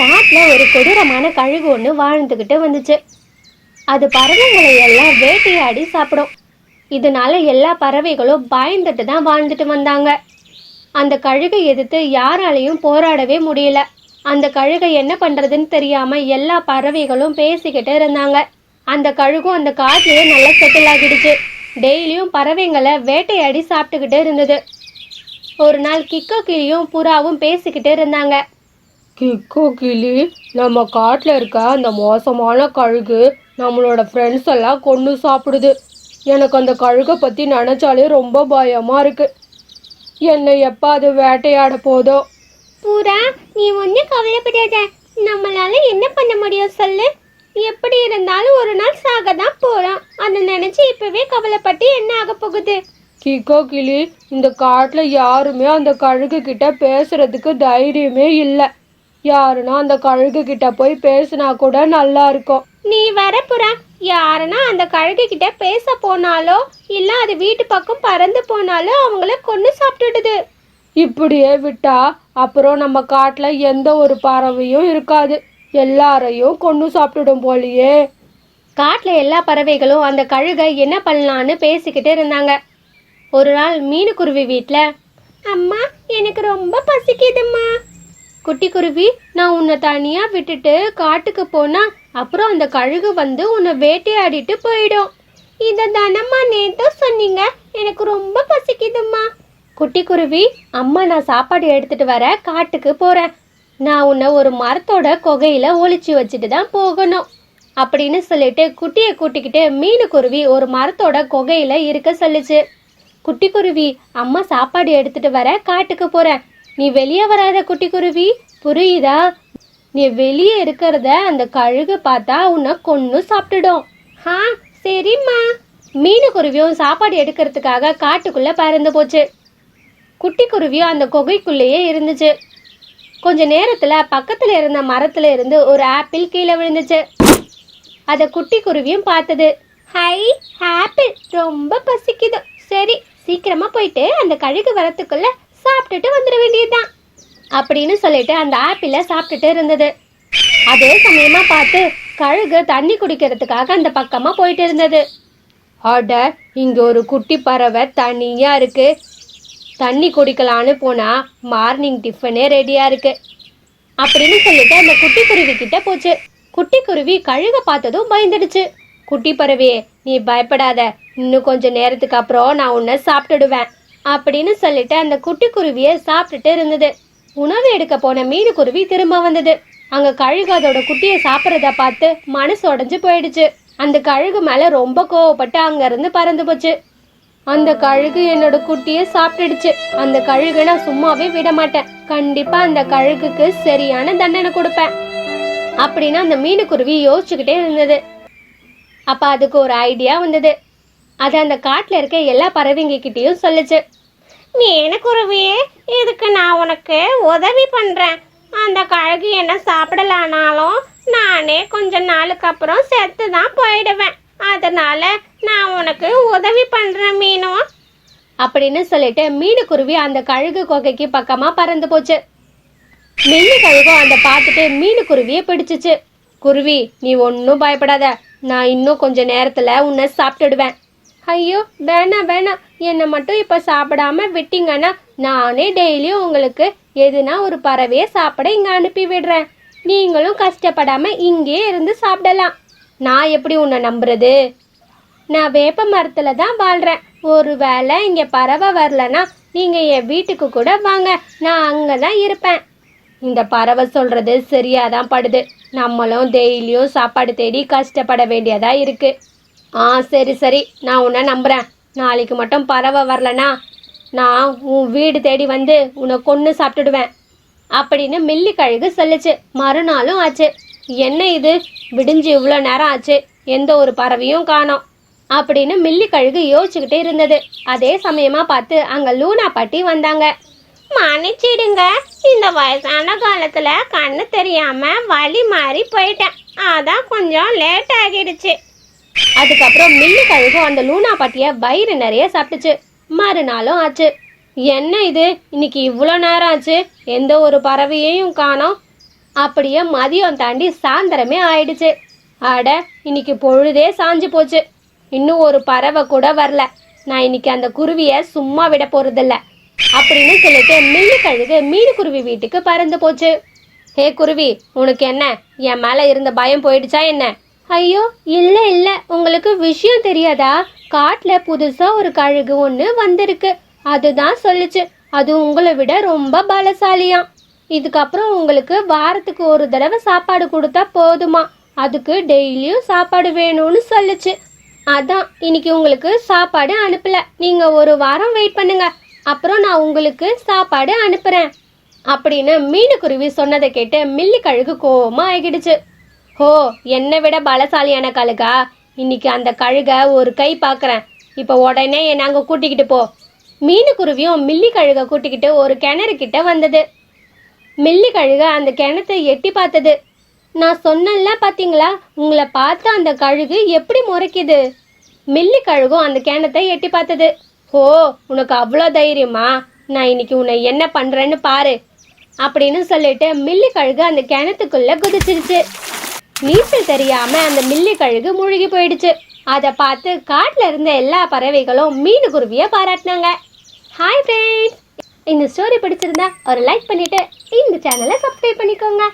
காட்டுல ஒரு கொடூரமான கழுகு ஒன்று வாழ்ந்துகிட்டு வந்துச்சு. அது பறவைகளை எல்லாம் வேட்டையாடி சாப்பிடும். இதனால எல்லா பறவைகளும் பயந்துட்டு தான் வாழ்ந்துட்டு வந்தாங்க. அந்த கழுகை எதிர்த்து யாராலையும் போராடவே முடியல. அந்த கழுகை என்ன பண்றதுன்னு தெரியாம எல்லா பறவைகளும் பேசிக்கிட்டு இருந்தாங்க. அந்த கழுகும் அந்த காட்டிலேயே நல்லா செட்டில் ஆகிடுச்சு. டெய்லியும் பறவைங்களை வேட்டையாடி சாப்பிட்டுக்கிட்டு இருந்தது. ஒரு நாள் கிக்கோ கிளியும் புறாவும் பேசிக்கிட்டு இருந்தாங்க. கிக்கோ கிளி, நம்ம காட்டில் இருக்க அந்த மோசமான கழுகு நம்மளோட ஃப்ரெண்ட்ஸ் எல்லாம் கொன்று சாப்பிடுது. எனக்கு அந்த கழுகை பற்றி நினச்சாலே ரொம்ப பயமாக இருக்கு. என்னை எப்போ அது வேட்டையாட போதோ. புறா, நீ ஒன்றும் கவலைப்படாத. நம்மளால என்ன பண்ண முடியும் சொல்லு? எப்படி இருந்தாலும் ஒரு நாள் சாக தான் போறோம். அதை நினைச்சு இப்பவே கவலைப்பட்டு என்ன ஆக போகுது? கிக்கோ கிளி, இந்த காட்டில் யாருமே அந்த கழுகு கிட்ட பேசுறதுக்கு தைரியமே இல்லை. யாருன்னா அந்த கழுகு கிட்ட போய் பேசினா கூட நல்லா இருக்கும். நீ வர புறா, யாருன்னா அந்த கழுகு கிட்ட பேச போனாலோ இல்ல அது வீட்டு பக்கம் பறந்து போனாலோ அவங்கள கொன்னு சாப்பிட்டுடுது. இப்படியே விட்டா அப்புறம் நம்ம காட்டுல எந்த ஒரு பறவையும் இருக்காது. எல்லாரையும் கொன்னு சாப்பிட்டுடும் போலியே. காட்டுல எல்லா பறவைகளும் அந்த கழுகை என்ன பண்ணலான்னு பேசிக்கிட்டு இருந்தாங்க. ஒரு நாள் மீனுக்குருவி வீட்டுல, அம்மா எனக்கு ரொம்ப பசிக்குதும்மா. குட்டி குருவி, நான் உன்னை தனியா விட்டுட்டு காட்டுக்கு போனா அப்புறம் அந்த கழுகு வந்து உன்னை வேட்டையாடிட்டு போயிடும். இத தானம்மா நேத்து சொன்னீங்க. எனக்கு ரொம்ப பசிக்குதும்மா. குட்டி குருவி, அம்மா நான் சாப்பாடு எடுத்துட்டு வர காட்டுக்கு போறேன். நான் உன்னை ஒரு மரத்தோட கொகையில ஒளிச்சு வச்சுட்டு தான் போகணும் அப்படின்னு சொல்லிட்டு குட்டியை கூட்டிக்கிட்டு மீனுக்குருவி ஒரு மரத்தோட கொகையில இருக்க சொல்லுச்சு. குட்டி குருவி, அம்மா சாப்பாடு எடுத்துட்டு வர காட்டுக்கு போறேன். நீ வெளியே வராத குட்டி குருவி, புரியுதா? நீ வெளியே இருக்கிறத அந்த கழுகு பார்த்தா உன்னை கொன்னு சாப்பிட்டுடும். ஆ சரிம்மா. மீனுக்குருவியும் சாப்பாடு எடுக்கிறதுக்காக காட்டுக்குள்ள பறந்து போச்சு. குட்டி குருவியும் அந்த குகைக்குள்ளேயே இருந்துச்சு. கொஞ்ச நேரத்துல பக்கத்துல இருந்த மரத்துல இருந்து ஒரு ஆப்பிள் கீழே விழுந்துச்சு. அத குட்டி குருவியும் பார்த்தது. ஹை, ஆப்பிள், ரொம்ப பசிக்குது. சரி, சீக்கிரமா போயிட்டு அந்த கழுகு வரத்துக்குள்ள சாப்பிட்டுட்டு வந்துட வேண்டியதுதான் அப்படின்னு சொல்லிட்டு அந்த ஆப்பிளை சாப்பிட்டுட்டு இருந்தது. அதே சமயமா பார்த்து கழுகு தண்ணி குடிக்கிறதுக்காக அந்த பக்கமா போயிட்டு இருந்தது. அட, இங்க ஒரு குட்டி பறவை தனியா இருக்கு. தண்ணி குடிக்கலான்னு போனா மார்னிங் டிஃபனே ரெடியா இருக்கு அப்படின்னு சொல்லிட்டு அந்த குட்டி குருவி கிட்ட போச்சு. குட்டி குருவி கழுக பார்த்ததும் பயந்துடுச்சு. குட்டி பறவையே, நீ பயப்படாத. இன்னும் கொஞ்ச நேரத்துக்கு அப்புறம் நான் உன்னை சாப்பிட்டுடுவேன் அப்படின்னு சொல்லிட்டு அந்த குட்டி குருவிய சாப்பிட்டுட்டு இருந்தது. உணவு எடுக்க போன மீனுக்குருவி திரும்ப வந்தது. அங்க கழுகு அதோட குட்டியை சாப்பிட்றத பார்த்து மனசு உடைஞ்சு போயிடுச்சு. அந்த கழுகு மேல ரொம்ப கோவப்பட்டு அங்க இருந்து பறந்து போச்சு. அந்த கழுகு என்னோட குட்டியை சாப்பிட்டுடுச்சு. அந்த கழுகு நான் சும்மாவே விட மாட்டேன். கண்டிப்பா அந்த கழுகுக்கு சரியான தண்டனை கொடுப்பேன் அப்படின்னு அந்த மீனுக்குருவி யோசிச்சுக்கிட்டே இருந்தது. அப்ப அதுக்கு ஒரு ஐடியா வந்தது. அது அந்த காட்டுல இருக்க எல்லா பறவைங்க கிட்டயும் சொல்லுச்சு. மீனுக்குருவியே, இதுக்கு நான் உனக்கு உதவி பண்றேன். அந்த கழுகு என்ன சாப்பிடலானாலும் நானே கொஞ்ச நாளுக்கு அப்புறம் செத்து தான் போயிடுவேன். அதனால நான் உனக்கு உதவி பண்றேன் மீனு அப்படின்னு சொல்லிட்டு மீனுக்குருவி அந்த கழுகு கொகைக்கு பக்கமா பறந்து போச்சு. மில்லி கழுகும் அந்த பார்த்துட்டு மீனுக்குருவியை பிடிச்சிச்சு. குருவி, நீ ஒன்னும் பயப்படாத. நான் இன்னும் கொஞ்ச நேரத்துல உன்னை சாப்பிட்டுடுவேன். ஐயோ, வேணாம் வேணாம், என்னை மட்டும் இப்ப சாப்பிடாம விட்டீங்கன்னா நானே டெய்லியும் உங்களுக்கு எதுனா ஒரு பறவையை சாப்பிட இங்க அனுப்பி விடுறேன். நீங்களும் கஷ்டப்படாம இங்கே இருந்து சாப்பிடலாம். நான் எப்படி உன்னை நம்புறது? நான் வேப்ப மரத்துல தான் வாழ்றேன். ஒருவேளை இங்க பறவை வரலன்னா நீங்க என் வீட்டுக்கு கூட வாங்க, நான் அங்கதான் இருப்பேன். இந்த பறவை சொல்றது சரியாதான் படுது. நம்மளும் டெய்லியும் சாப்பாடு தேடி கஷ்டப்பட வேண்டியதா இருக்கு. சரி சரி, நான் உன்னை நம்புறேன். நாளைக்கு மட்டும் பறவை வரலனா நான் உன் வீடு தேடி வந்து உன்னை கொன்று சாப்பிட்டுடுவேன் அப்படின்னு மில்லி கழுகு சொல்லுச்சு. மறுநாளும் ஆச்சு. என்ன இது, விடிஞ்சு இவ்வளோ நேரம் ஆச்சு, எந்த ஒரு பறவையும் காணோம் அப்படின்னு மில்லி கழுகு யோசிச்சுக்கிட்டே இருந்தது. அதே சமயமா பார்த்து அங்க லூனா பாட்டி வந்தாங்க. மன்னிச்சிடுங்க, இந்த வயசான காலத்துல கண்ணு தெரியாம வழி மாறி போயிட்டேன். அதான் கொஞ்சம் லேட் ஆகிடுச்சு. அதுக்கப்புறம் மில்லி கழுகும் அந்த லூனா பாட்டிய வயிறு நிறைய சாப்பிட்டுச்சு. மறுநாளும் ஆச்சு. என்ன இது, இன்னைக்கு இவ்வளோ நேரம் ஆச்சு, எந்த ஒரு பறவையையும் காணோம். அப்படியே மதியம் தாண்டி சாயந்தரமே ஆயிடுச்சு. அட, இன்னைக்கு பொழுதே சாஞ்சு போச்சு. இன்னும் ஒரு பறவை கூட வரல. நான் இன்னைக்கு அந்த குருவியை சும்மா விட போறதில்ல அப்படின்னு சொல்லிட்டு மில்லி கழுகு மீனுக்குருவி வீட்டுக்கு பறந்து போச்சு. ஹே குருவி, உனக்கு என்ன, என் மேல இருந்த பயம் போயிடுச்சா என்ன? ஐயோ இல்ல இல்ல, உங்களுக்கு விஷயம் தெரியாதா? காட்டுல புதுசா ஒரு கழுகு ஒண்ணு வந்திருக்கு. அதுதான் சொல்லுச்சு அது உங்களை விட ரொம்ப பலசாலியாம். இதுக்கப்புறம் உங்களுக்கு வாரத்துக்கு ஒரு தடவை சாப்பாடு கொடுத்தா போதுமா, அதுக்கு டெய்லியும் சாப்பாடு வேணும்னு சொல்லுச்சு. அதான் இன்னைக்கு உங்களுக்கு சாப்பாடு அனுப்பல. நீங்க ஒரு வாரம் வெயிட் பண்ணுங்க, அப்புறம் நான் உங்களுக்கு சாப்பாடு அனுப்புறேன் அப்படின்னு மீனுக்குருவி சொன்னதை கேட்டு மில்லி கழுகு கோவமா ஆகிடுச்சு. ஹோ, என்னை விட பலசாலியான கழுகா? இன்னைக்கு அந்த கழுக ஒரு கை பார்க்குறேன். இப்போ உடனே நாங்க கூட்டிக்கிட்டு போ. மீனுக்குருவியும் மில்லி கழுகை கூட்டிக்கிட்டு ஒரு கிணறு கிட்ட வந்தது. மில்லி கழுக அந்த கிணத்தை எட்டி பார்த்தது. நான் சொன்னேன்ல பாத்தீங்களா, உங்களை பார்த்து அந்த கழுகு எப்படி முறைக்குது. மில்லி கழுகும் அந்த கிணத்தை எட்டி பார்த்தது. ஓ, உனக்கு அவ்வளோ தைரியமா? நான் இன்னைக்கு உன்னை என்ன பண்றேன்னு பாரு அப்படின்னு சொல்லிட்டு மில்லி கழுகு அந்த கிணத்துக்குள்ள குதிச்சிருச்சு. நீச்சல் தெரியாம அந்த மில்லி கழுகு மூழ்கி போயிடுச்சு. அதை பார்த்து காட்டுல இருந்த எல்லா பறவைகளும் மீனுக்குருவியை பாராட்டினாங்க. ஹாய் ஃப்ரெண்ட்ஸ், இந்த ஸ்டோரி பிடிச்சிருந்தா ஒரு லைக் பண்ணிட்டு இந்த சேனலை சப்ஸ்கிரைப் பண்ணிக்கோங்க.